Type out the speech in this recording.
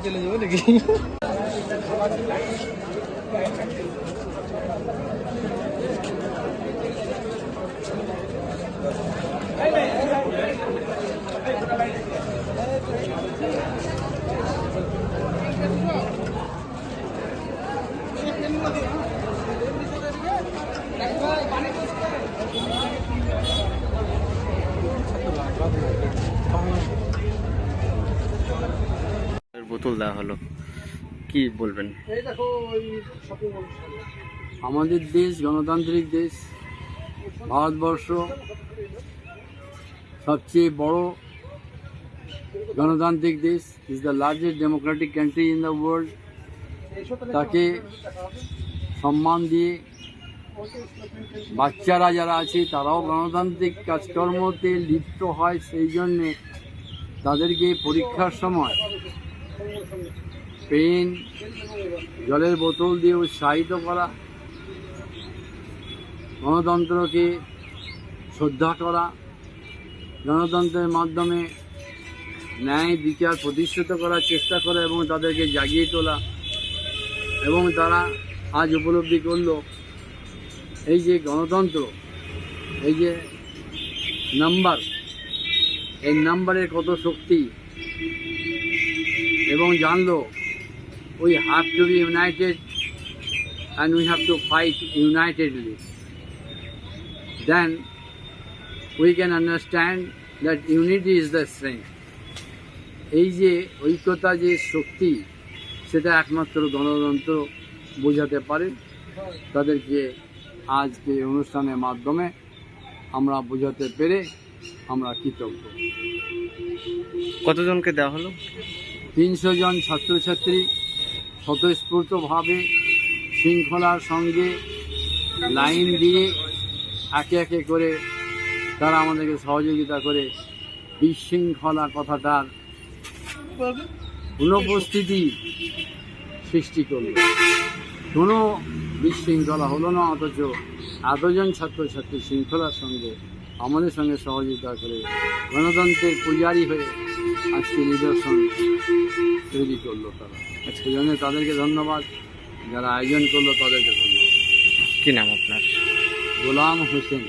চলে যাবো নাকি? বোতল দেওয়া হলো, কি বলবেন? আমাদের দেশ গণতান্ত্রিক দেশ, ভারতবর্ষ সবচেয়ে বড় গণতান্ত্রিক দেশ, is the largest Democratic country in the world. তাকে সম্মান দিয়ে বাচ্চারা যারা আছে তারাও গণতান্ত্রিক কাজকর্মতে লিপ্ত হয়, সেই জন্যে তাদেরকে পরীক্ষার সময় পেন, জলের বোতল দিয়ে উৎসাহিত করা, গণতন্ত্রকে শ্রদ্ধা করা, গণতন্ত্রের মাধ্যমে ন্যায় বিচার প্রতিষ্ঠিত করার চেষ্টা করা এবং তাদেরকে জাগিয়ে তোলা। এবং তারা আজ উপলব্ধি করল এই যে গণতন্ত্র, এই যে নাম্বার, এই নাম্বারের কত শক্তি, এবং জানলো we have to be united and we have to fight unitedly. Then we can understand that unity is the strength. এই যে ঐক্যতা যে শক্তি, সেটা একমাত্র গণতন্ত্র বোঝাতে পারে। তাদেরকে আজকে অনুষ্ঠানের মাধ্যমে আমরা বোঝাতে পেরে আমরা কৃতজ্ঞ। কতজনকে দেওয়া হলো? 300 জন ছাত্রছাত্রী স্বতঃস্ফূর্তভাবে শৃঙ্খলার সঙ্গে লাইন দিয়ে একে একে করে তারা আমাদেরকে সহযোগিতা করে বিশৃঙ্খলা কথাটার অনুপস্থিতি সৃষ্টি করল। কোনো বিশৃঙ্খলা হলো না, অথচ এতজন ছাত্রছাত্রী শৃঙ্খলার সঙ্গে আমাদের সঙ্গে সহযোগিতা করে গণতন্ত্রের পূজারী হয়ে আজকে নিদর্শন তৈরি করলো তারা। সেই জন্য তাদেরকে ধন্যবাদ, যারা আয়োজন করলো তাদেরকে ধন্যবাদ। কি নাম আপনার? গোলাম হোসেন।